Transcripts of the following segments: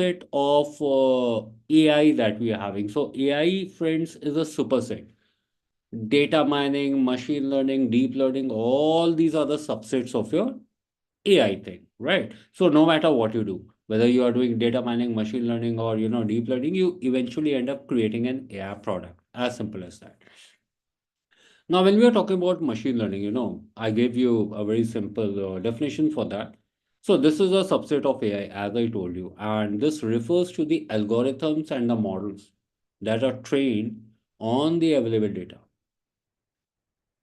subset of AI that we are having. So AI, friends, is a superset. Data mining, machine learning, deep learning, all these are the subsets of your AI thing, right? So no matter what you do, whether you are doing data mining, machine learning, or deep learning, you eventually end up creating an AI product. As simple as that. Now, when we are talking about machine learning, I gave you a very simple definition for that. So this is a subset of AI, as I told you, and this refers to the algorithms and the models that are trained on the available data.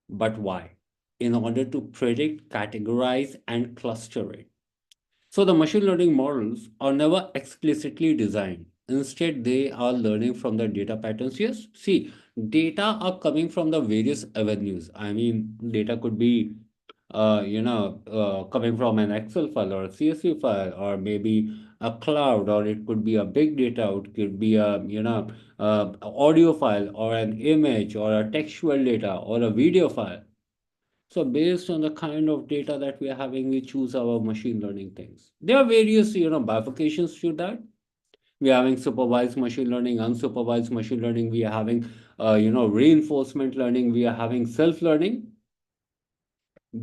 But why? In order to predict, categorize, and cluster it. So the machine learning models are never explicitly designed. Instead, they are learning from the data patterns. Yes, see, data are coming from the various avenues. I mean, data could be, coming from an Excel file or a CSV file, or maybe a cloud, or it could be a big data. It could be a, audio file, or an image, or a textual data, or a video file. So based on the kind of data that we are having, we choose our machine learning things. There are various, bifurcations to that. We are having supervised machine learning, unsupervised machine learning. We are having, reinforcement learning. We are having self-learning.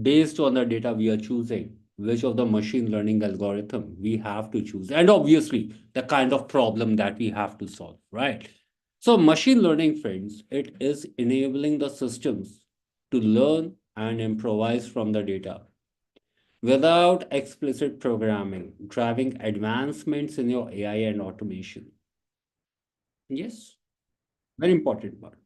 Based on the data we are choosing, which of the machine learning algorithm we have to choose. And obviously, the kind of problem that we have to solve, right? So machine learning, friends, it is enabling the systems to learn and improvise from the data without explicit programming, driving advancements in your AI and automation. Yes, very important part.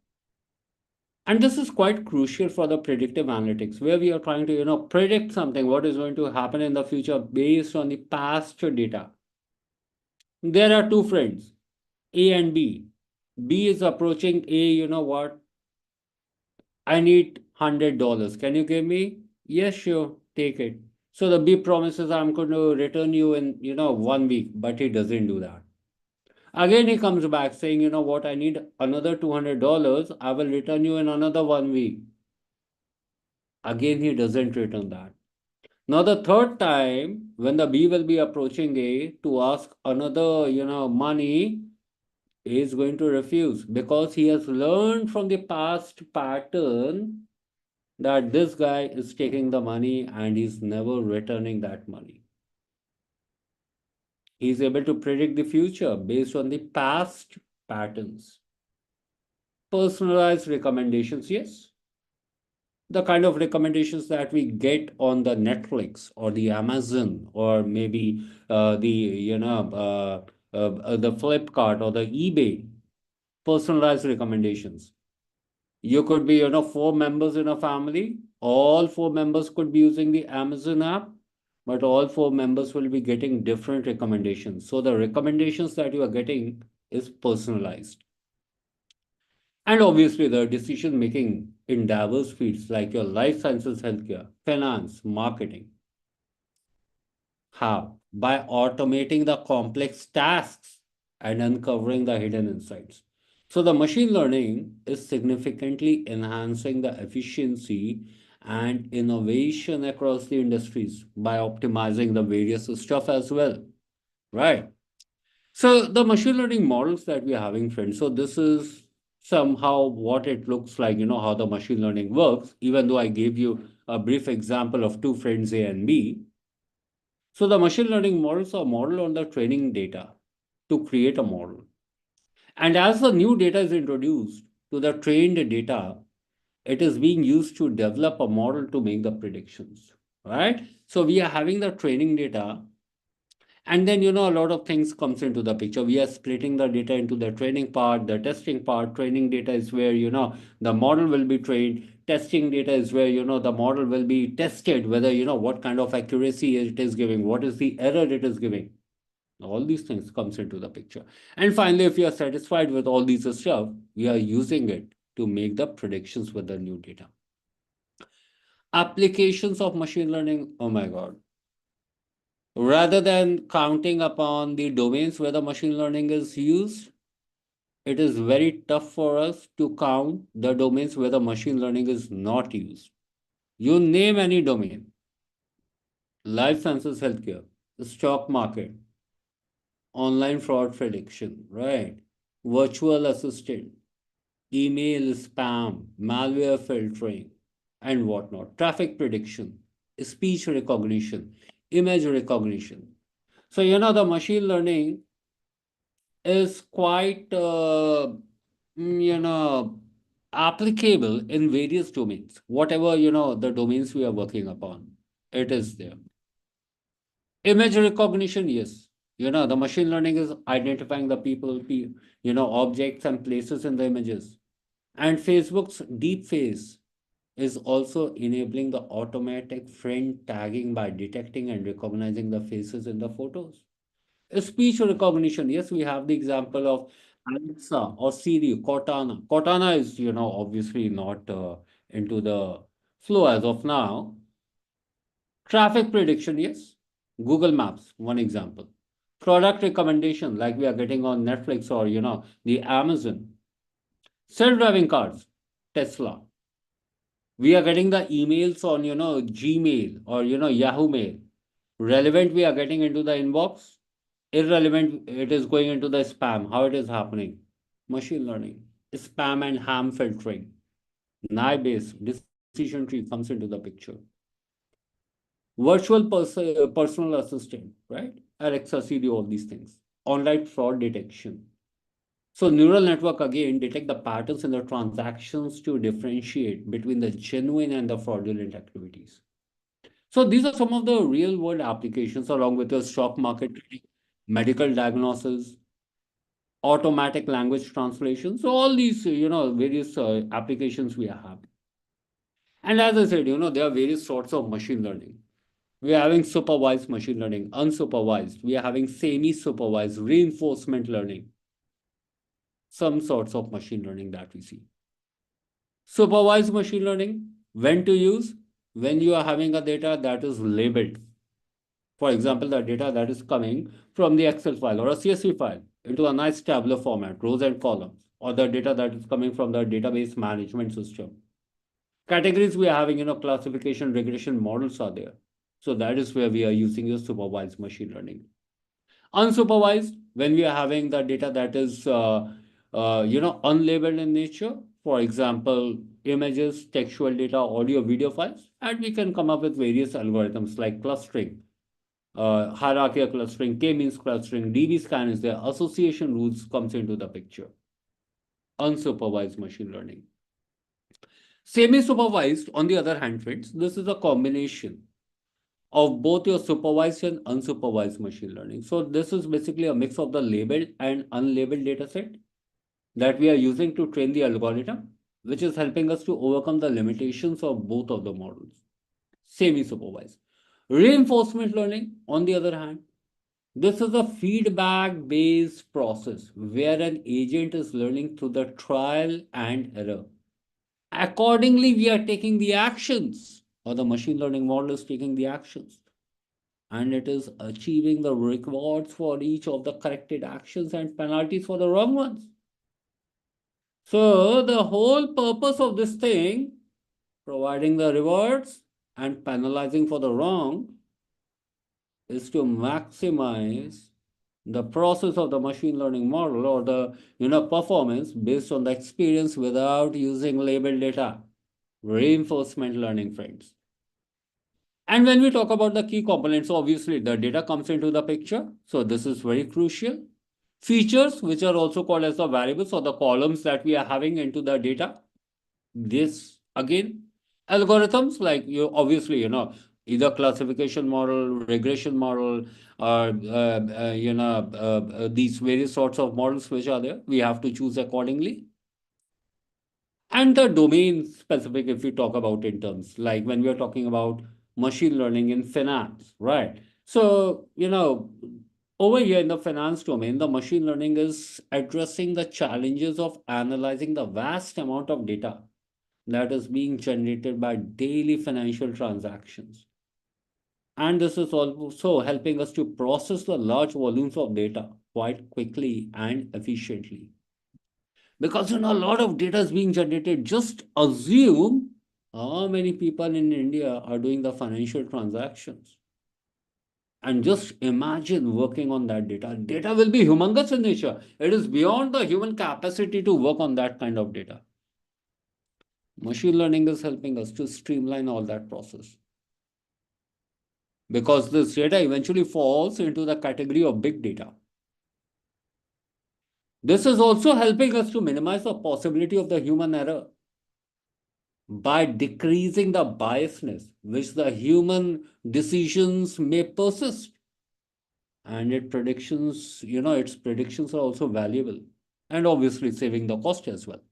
And this is quite crucial for the predictive analytics, where we are trying to, predict something, what is going to happen in the future based on the past data. There are two friends, A and B. B is approaching A, what? I need $100. Can you give me? Yes, sure, take it. So the B promises I'm going to return you in, 1 week, but he doesn't do that. Again, he comes back saying, you know what, I need another $200. I will return you in another 1 week. Again, he doesn't return that. Now, the third time, when the B will be approaching A to ask another, money, A is going to refuse because he has learned from the past pattern that this guy is taking the money and he's never returning that money. He's able to predict the future based on the past patterns. Personalized recommendations, yes. The kind of recommendations that we get on the Netflix or the Amazon, or maybe the Flipkart or the eBay, personalized recommendations. You could be, four members in a family. All four members could be using the Amazon app, but all four members will be getting different recommendations. So the recommendations that you are getting is personalized. And obviously, the decision making in diverse fields like your life sciences, healthcare, finance, marketing. How? By automating the complex tasks and uncovering the hidden insights. So, the machine learning is significantly enhancing the efficiency and innovation across the industries by optimizing the various stuff as well, right? So the machine learning models that we are having, friends, so this is somehow what it looks like, how the machine learning works, even though I gave you a brief example of two friends, A and B. So the machine learning models are modeled on the training data to create a model. And as the new data is introduced to the trained data, it is being used to develop a model to make the predictions, right? So we are having the training data, and then, a lot of things comes into the picture. We are splitting the data into the training part, the testing part. Training data is where, the model will be trained. Testing data is where, the model will be tested, whether, what kind of accuracy it is giving, what is the error it is giving. All these things comes into the picture. And finally, if you are satisfied with all these stuff, we are using it to make the predictions with the new data. Applications of machine learning, oh my God. Rather than counting upon the domains where the machine learning is used, it is very tough for us to count the domains where the machine learning is not used. You name any domain, life sciences, healthcare, the stock market, online fraud prediction, right? Virtual assistant, email spam, malware filtering, and whatnot. Traffic prediction, speech recognition, image recognition. So, the machine learning is quite, applicable in various domains. Whatever, the domains we are working upon, it is there. Image recognition, yes. The machine learning is identifying the people, objects and places in the images. And Facebook's deep face is also enabling the automatic friend tagging by detecting and recognizing the faces in the photos. Speech recognition, yes, we have the example of Alexa or Siri, Cortana. Cortana is, obviously not into the flow as of now. Traffic prediction, yes. Google Maps, one example. Product recommendation, like we are getting on Netflix or, the Amazon. Self-driving cars, Tesla. We are getting the emails on, Gmail or, Yahoo Mail. Relevant, we are getting into the inbox. Irrelevant, it is going into the spam. How it is happening? Machine learning. Spam and ham filtering. NI-based decision tree comes into the picture. Virtual personal assistant, right? Alexa, Siri, all these things. Online fraud detection. So neural network again detect the patterns in the transactions to differentiate between the genuine and the fraudulent activities. So these are some of the real world applications along with the stock market trading, medical diagnosis, automatic language translation. So all these, various applications we have. And as I said, there are various sorts of machine learning. We are having supervised machine learning, unsupervised. We are having semi-supervised reinforcement learning, some sorts of machine learning that we see. Supervised machine learning, when to use? When you are having a data that is labeled. For example, the data that is coming from the Excel file or a CSV file into a nice tabular format, rows and columns, or the data that is coming from the database management system. Categories we are having, classification, regression models are there. So that is where we are using your supervised machine learning. Unsupervised, when we are having the data that is, unlabeled in nature, for example, images, textual data, audio, video files, and we can come up with various algorithms like clustering, hierarchical clustering, k-means clustering, DB scan is there, association rules comes into the picture. Unsupervised machine learning. Semi-supervised, on the other hand, friends, this is a combination of both your supervised and unsupervised machine learning. So this is basically a mix of the labeled and unlabeled data set that we are using to train the algorithm, which is helping us to overcome the limitations of both of the models. Semi-supervised. Reinforcement learning, on the other hand, this is a feedback-based process where an agent is learning through the trial and error. Accordingly, we are taking the actions, or the machine learning model is taking the actions, and it is achieving the rewards for each of the corrected actions and penalties for the wrong ones. So the whole purpose of this thing, providing the rewards and penalizing for the wrong, is to maximize the process of the machine learning model or the performance based on the experience without using labeled data. Reinforcement learning, friends. And when we talk about the key components, obviously the data comes into the picture. So this is very crucial. Features, which are also called as the variables or the columns that we are having into the data. This again, algorithms like you obviously, either classification model, regression model, or these various sorts of models which are there. We have to choose accordingly. And the domain specific, if we talk about in terms like when we are talking about machine learning in finance, right? So, over here in the finance domain, the machine learning is addressing the challenges of analyzing the vast amount of data that is being generated by daily financial transactions. And this is also helping us to process the large volumes of data quite quickly and efficiently. Because a lot of data is being generated. Just assume how many people in India are doing the financial transactions. And just imagine working on that data. Data will be humongous in nature. It is beyond the human capacity to work on that kind of data. Machine learning is helping us to streamline all that process, because this data eventually falls into the category of big data. This is also helping us to minimize the possibility of the human error by decreasing the biasness which the human decisions may persist. And its predictions are also valuable, and obviously saving the cost as well.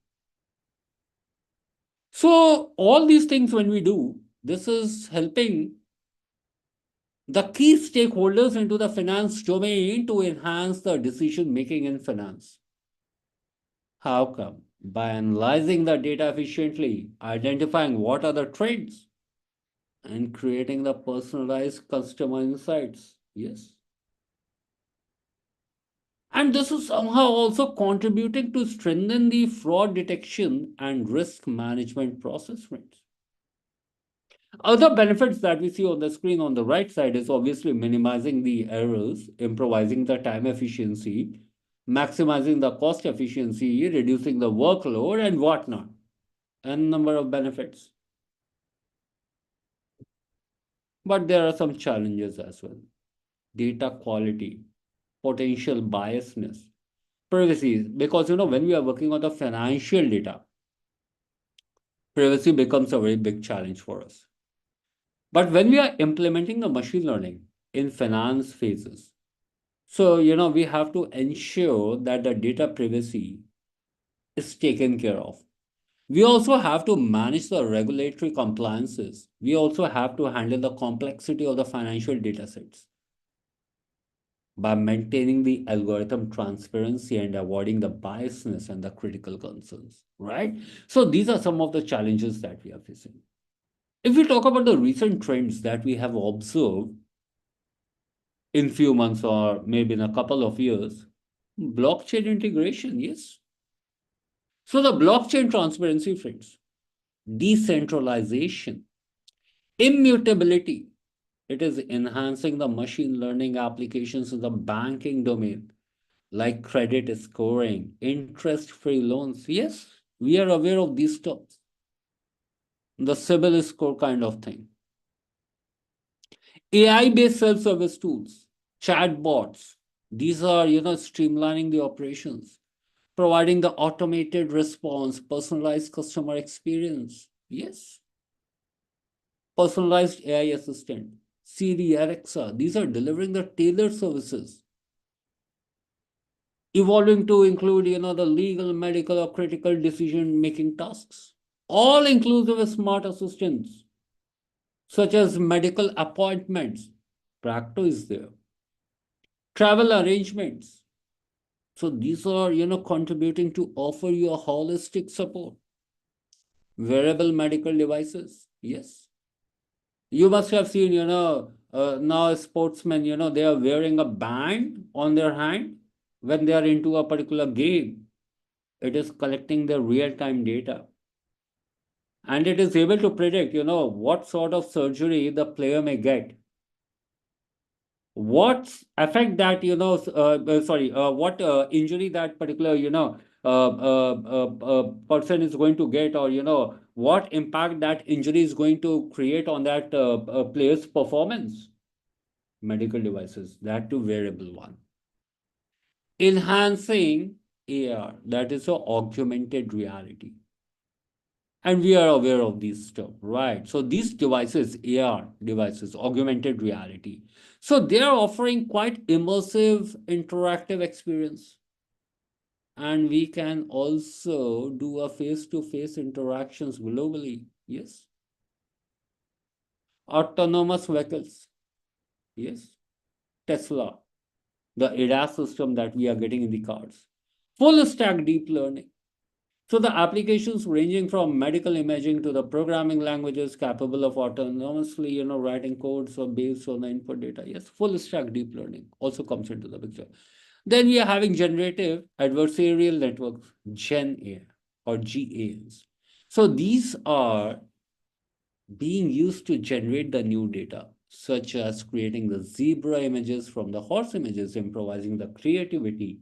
So all these things, when we do, this is helping the key stakeholders into the finance domain to enhance the decision making in finance. How come? By analyzing the data efficiently, identifying what are the trends, and creating the personalized customer insights. Yes. And this is somehow also contributing to strengthen the fraud detection and risk management process, friends. Other benefits that we see on the screen on the right side is obviously minimizing the errors, improvising the time efficiency, maximizing the cost efficiency, reducing the workload, and whatnot. N number of benefits. But there are some challenges as well. Data quality, potential biasness, privacy. Because when we are working on the financial data, privacy becomes a very big challenge for us. But when we are implementing the machine learning in finance phases, so we have to ensure that the data privacy is taken care of. We also have to manage the regulatory compliances. We also have to handle the complexity of the financial data sets by maintaining the algorithm transparency and avoiding the biasness and the critical concerns, right? So these are some of the challenges that we are facing. If we talk about the recent trends that we have observed in few months or maybe in a couple of years, blockchain integration, yes. So the blockchain transparency, friends, decentralization, immutability, it is enhancing the machine learning applications in the banking domain, like credit scoring, interest-free loans. Yes, we are aware of these terms. The CIBIL score kind of thing. AI-based self-service tools, chatbots. These are, streamlining the operations, providing the automated response, personalized customer experience. Yes. Personalized AI assistant, Siri, Alexa. These are delivering the tailored services, evolving to include, the legal, medical, or critical decision-making tasks. All inclusive smart assistants, such as medical appointments. Practo is there. Travel arrangements. So these are, contributing to offer you a holistic support. Wearable medical devices. Yes. You must have seen, now sportsmen, they are wearing a band on their hand when they are into a particular game. It is collecting the real-time data. And it is able to predict, what sort of surgery the player may get, what effect that what injury that particular person is going to get, or what impact that injury is going to create on that player's performance. Medical devices, that too wearable one. Enhancing AR, that is a augmented reality. And we are aware of these stuff, right? So these devices, AR devices, augmented reality. So they are offering quite immersive, interactive experience. And we can also do a face-to-face interactions globally. Yes. Autonomous vehicles. Yes. Tesla, the ADAS system that we are getting in the cars. Full stack deep learning. So the applications ranging from medical imaging to the programming languages capable of autonomously, writing codes or based on the input data. Yes, full stack deep learning also comes into the picture. Then we are having generative adversarial networks, Gen AI or GANs. So these are being used to generate the new data. such as creating the zebra images from the horse images, improvising the creativity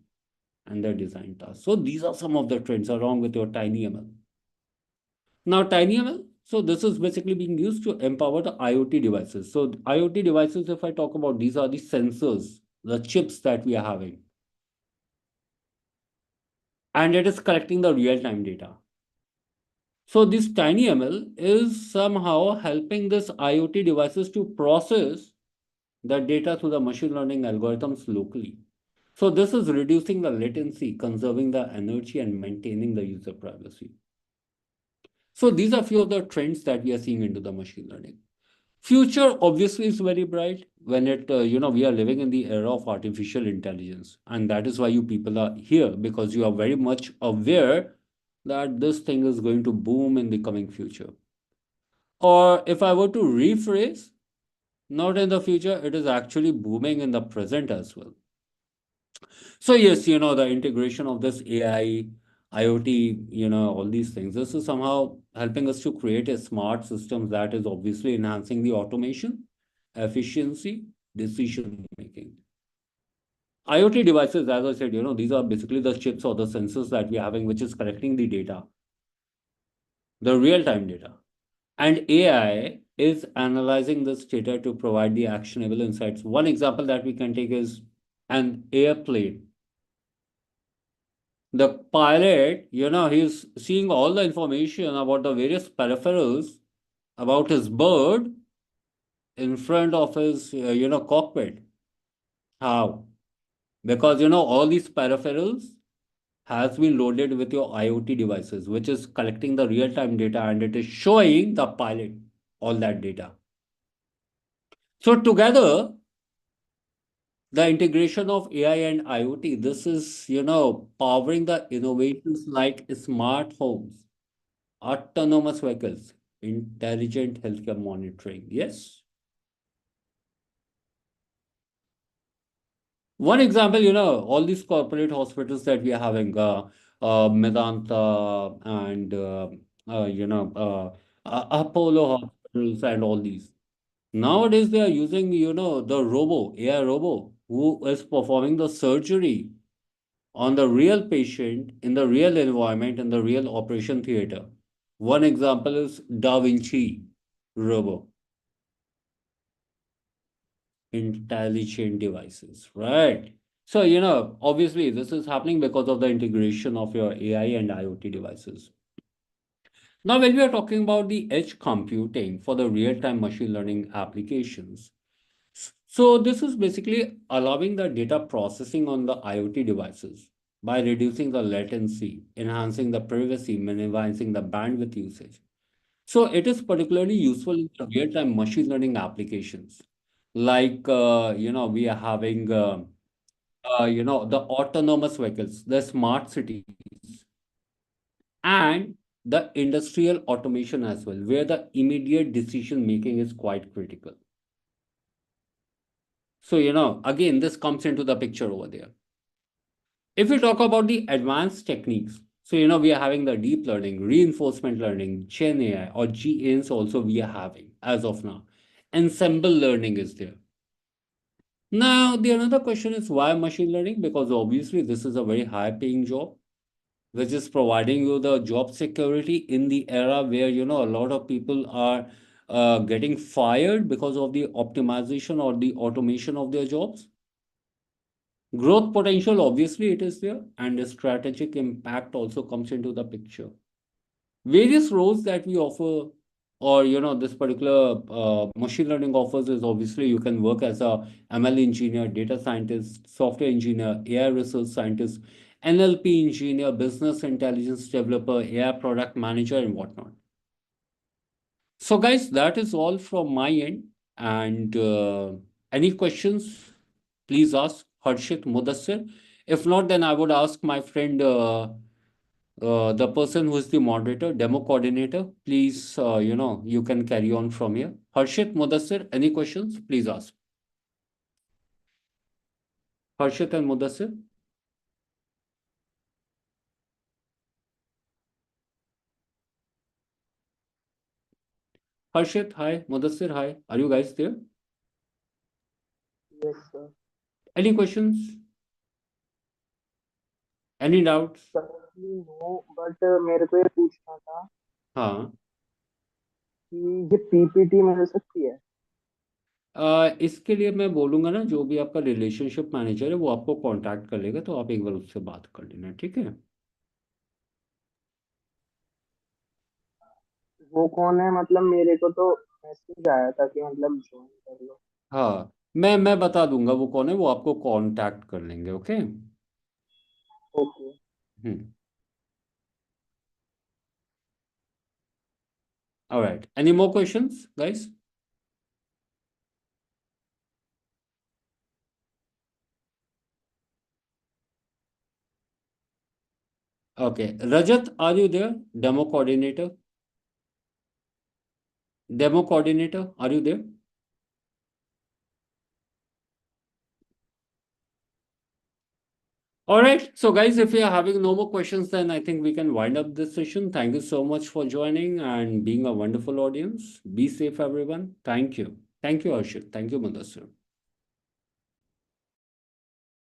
and the design tasks. So these are some of the trends along with your TinyML. Now, TinyML, so this is basically being used to empower the IoT devices. So IoT devices, if I talk about, these are the sensors, the chips that we are having, and it is collecting the real-time data. So this TinyML is somehow helping this IoT devices to process the data through the machine learning algorithms locally. So this is reducing the latency, conserving the energy, and maintaining the user privacy. So these are few of the trends that we are seeing into the machine learning. Future obviously is very bright when we are living in the era of artificial intelligence, and that is why you people are here, because you are very much aware that this thing is going to boom in the coming future. Or if I were to rephrase, not in the future, it is actually booming in the present as well. So yes, the integration of this AI, IoT, all these things, this is somehow helping us to create a smart system that is obviously enhancing the automation, efficiency, decision making. IoT devices, as I said, these are basically the chips or the sensors that we are having, which is collecting the data, the real-time data. And AI is analyzing this data to provide the actionable insights. One example that we can take is an airplane. The pilot, he's seeing all the information about the various peripherals about his bird in front of his, cockpit. How? Because, all these peripherals has been loaded with your IoT devices, which is collecting the real-time data and it is showing the pilot all that data. So together, the integration of AI and IoT, this is, powering the innovations like smart homes, autonomous vehicles, intelligent healthcare monitoring. Yes. One example, all these corporate hospitals that we are having, Medanta and, Apollo hospitals and all these. Nowadays, they are using, the AI robo, who is performing the surgery on the real patient in the real environment in the real operation theater. One example is Da Vinci robo, intelligent devices, right? So, obviously, this is happening because of the integration of your AI and IoT devices. Now, when we are talking about the edge computing for the real-time machine learning applications, so this is basically allowing the data processing on the IoT devices by reducing the latency, enhancing the privacy, minimizing the bandwidth usage. So it is particularly useful in the real-time machine learning applications, like we are having the autonomous vehicles, the smart cities, and the industrial automation as well, where the immediate decision making is quite critical. So, again, this comes into the picture over there. If we talk about the advanced techniques, so, we are having the deep learning, reinforcement learning, Gen AI or GANs also we are having as of now. Ensemble learning is there. Now, the another question is why machine learning? Because obviously this is a very high paying job, which is providing you the job security in the era where, a lot of people are getting fired because of the optimization or the automation of their jobs. Growth potential, obviously, it is there, and the strategic impact also comes into the picture. Various roles that we offer, or this particular machine learning offers is obviously you can work as a ML engineer, data scientist, software engineer, AI research scientist, NLP engineer, business intelligence developer, AI product manager, and whatnot. So, guys, that is all from my end. And any questions, please ask Harshit Mudassir. If not, then I would ask my friend, the person who is the moderator, demo coordinator. Please, you can carry on from here. Harshit Mudassir, any questions? Please ask. Harshit and Mudassir. Harshit, hi. Mudassir, hi. Are you guys there? Yes, sir. Any questions? Any doubts? Currently no, but मेरे को ये पूछना था हाँ। कि ये PPT मिल सकती है? इसके लिए मैं बोलूंगा ना, जो भी आपका रिलेशनशिप मैनेजर है वो आपको कांटेक्ट कर लेगा, तो आप एक बार उससे बात कर लेना, ठीक है? वो कौन है? मतलब मेरे को तो मैसेज आया था कि मतलब ज्वाइन कर लो। हाँ, मैं बता दूंगा वो कौन है, वो आपको कांटेक्ट कर लेंगे, okay? Okay. Hmm. Alright, any more questions guys? Okay, Rajat, are you there? Demo coordinator, are you there? All right. So, guys, if you are having no more questions, then I think we can wind up this session. Thank you so much for joining and being a wonderful audience. Be safe, everyone. Thank you. Thank you, Arshit. Thank you, Madasur.